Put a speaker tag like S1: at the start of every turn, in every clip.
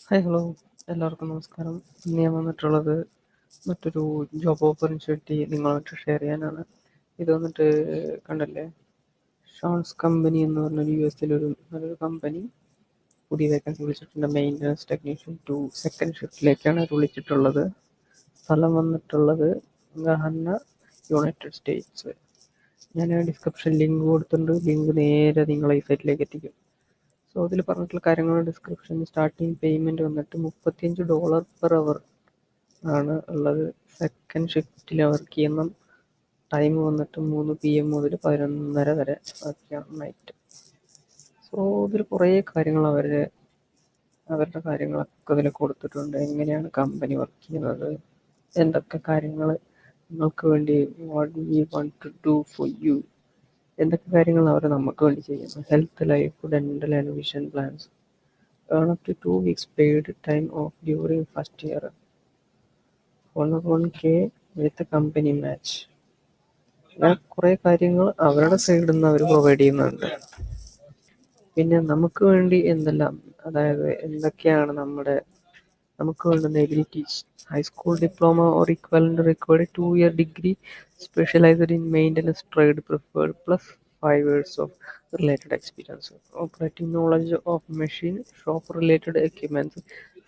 S1: Hi hello, എല്ലാവർക്കും നമസ്കാരം. ഇന്ന് ഞാൻ വന്നിട്ടുള്ളത് മറ്റൊരു ജോബ് ഓപ്പർച്യൂണിറ്റി നിങ്ങളുമായിട്ട് ഷെയർ ചെയ്യാനാണ്. ഇത് വന്നിട്ട് കണ്ടല്ലേ, ഷോൺസ് കമ്പനി എന്ന് പറഞ്ഞൊരു US-ലൊരു നല്ലൊരു കമ്പനി പുതിയ വേക്കൻസി വിളിച്ചിട്ടുണ്ട്. മെയിൻ്റനൻസ് ടെക്നീഷ്യൻ ടു സെക്കൻഡ് ഷിഫ്റ്റിലേക്കാണ് അത് വിളിച്ചിട്ടുള്ളത്. സ്ഥലം വന്നിട്ടുള്ളത് ഗഹന്ന, യുണൈറ്റഡ് സ്റ്റേറ്റ്സ്. ഞാൻ ഡിസ്ക്രിപ്ഷൻ ലിങ്ക് കൊടുത്തിട്ടുണ്ട്. ലിങ്ക് നേരെ നിങ്ങളെ ഈ സൈറ്റിലേക്ക് എത്തിക്കും. സോ അതിൽ പറഞ്ഞിട്ടുള്ള കാര്യങ്ങൾ ഡിസ്ക്രിപ്ഷൻ. സ്റ്റാർട്ടിങ് പേയ്മെൻറ്റ് വന്നിട്ട് $35 പെർ അവർ ആണ് ഉള്ളത്. സെക്കൻഡ് ഷിഫ്റ്റിൽ വർക്ക് ചെയ്യുന്ന ടൈം വന്നിട്ട് 3 PM മുതൽ 11:30 വരെ ഒക്കെയാണ് നൈറ്റ്. സോ ഇതിൽ കുറേ കാര്യങ്ങൾ അവരുടെ കാര്യങ്ങളൊക്കെ ഇതിൽ കൊടുത്തിട്ടുണ്ട്. എങ്ങനെയാണ് കമ്പനി വർക്ക് ചെയ്യുന്നത്, എന്തൊക്കെ കാര്യങ്ങൾ നിങ്ങൾക്ക് വേണ്ടി, what we want to do for you, എന്തൊക്കെ കാര്യങ്ങൾ അവർ നമുക്ക് വേണ്ടി ചെയ്യുന്നു. Health, life, dental and vision plans. Earn up to 2 weeks paid time off during first year. 1K with a company match. അങ്ങനെ കുറേ കാര്യങ്ങൾ അവരുടെ സൈഡിൽ നിന്ന് അവർ പ്രൊവൈഡ് ചെയ്യുന്നുണ്ട്. പിന്നെ നമുക്ക് വേണ്ടി എന്തെല്ലാം, അതായത് എന്തൊക്കെയാണ് നമുക്ക് വേണ്ടുന്ന abilities. High school diploma or equivalent required 2-year degree specialized in maintenance trade preferred plus 5 years of related experience. Operating knowledge of machine shop related equipments,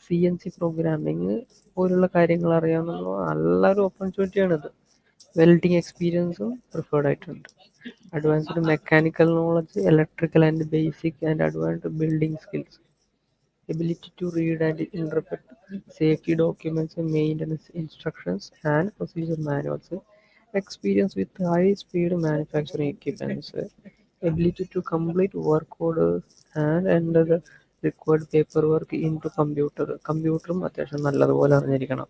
S1: CNC programming പോലുള്ള കാര്യങ്ങൾ അറിയാവുന്ന നല്ലൊരു ഓപ്പർച്യൂണിറ്റിയാണിത്. വെൽഡിങ് എക്സ്പീരിയൻസും പ്രിഫേർഡ് ആയിട്ടുണ്ട്. Advanced mechanical knowledge, electrical and basic and advanced building skills. Ability to read and interpret safety documents, maintenance instructions and procedure manuals. Experience with high-speed manufacturing equipments. Ability to complete work orders and enter the required paperwork into computer. കമ്പ്യൂട്ടറും അത്യാവശ്യം നല്ലതുപോലെ അറിഞ്ഞിരിക്കണം.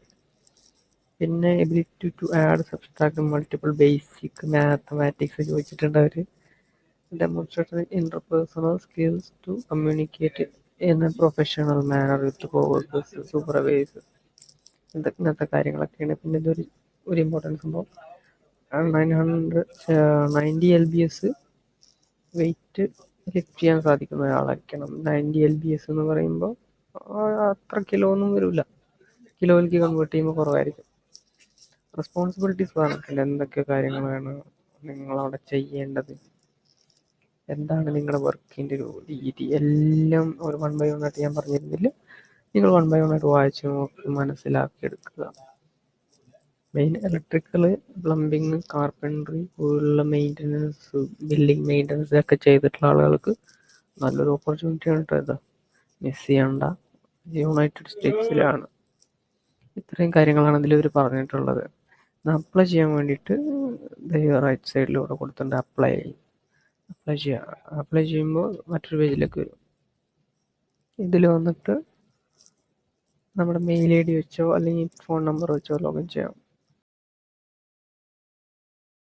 S1: പിന്നെ ability to add, subtract, multiple basic mathematics ചോദിച്ചിട്ടുണ്ട് അവർ. Demonstrate interpersonal skills to communicate in a professional manner with coworkers, supervisors. ഇങ്ങനത്തെ കാര്യങ്ങളൊക്കെയാണ്. പിന്നെ ഒരു ഇമ്പോർട്ടൻറ്റ് സംഭവം, 90 LBS വെയിറ്റ് ലിഫ്റ്റ് ചെയ്യാൻ സാധിക്കുന്ന ഒരാളായിരിക്കണം. 90 LBS എന്ന് പറയുമ്പോൾ അത്ര കിലോ ഒന്നും വരില്ല, കിലോയിലേക്ക് കൺവേർട്ട് ചെയ്യുമ്പോൾ കുറവായിരിക്കും. റെസ്പോൺസിബിലിറ്റീസ് പറഞ്ഞിട്ടുണ്ട്, എന്തൊക്കെ കാര്യങ്ങളാണ് നിങ്ങളവിടെ ചെയ്യേണ്ടത്, എന്താണ് നിങ്ങളുടെ വർക്കിൻ്റെ ഒരു രീതി, എല്ലാം ഒരു 1 by 1 ആയിട്ട് ഞാൻ പറഞ്ഞിരുന്നില്ല. നിങ്ങൾ 1 by 1 ആയിട്ട് വായിച്ച് നോക്കി മനസ്സിലാക്കിയെടുക്കുക. മെയിൻ ഇലക്ട്രിക്കൽ, പ്ലംബിങ്, കാർപ്പൻട്രി പോലുള്ള മെയിൻ്റനൻസ്, ബിൽഡിംഗ് മെയിൻ്റനൻസ് ഒക്കെ ചെയ്തിട്ടുള്ള ആളുകൾക്ക് നല്ലൊരു ഓപ്പർച്യൂണിറ്റിയാണ് കേട്ടോ ഇത്. മിസ് ചെയ്യണ്ട. യുണൈറ്റഡ് സ്റ്റേറ്റ്സിലാണ്. ഇത്രയും കാര്യങ്ങളാണ് ഇതിൽ ഇവർ പറഞ്ഞിട്ടുള്ളത്. അപ്ലൈ ചെയ്യാൻ വേണ്ടിയിട്ട് റൈറ്റ് സൈഡിലൂടെ കൊടുത്തിട്ടുണ്ട് അപ്ലൈ ചെയ്യുക. അപ്ലൈ ചെയ്യുമ്പോൾ മറ്റൊരു പേജിലേക്ക് വരും. ഇതിൽ വന്നിട്ട് നമ്മുടെ മെയിൽ ID വെച്ചോ അല്ലെങ്കിൽ ഫോൺ നമ്പർ വെച്ചോ ലോഗിൻ ചെയ്യാം.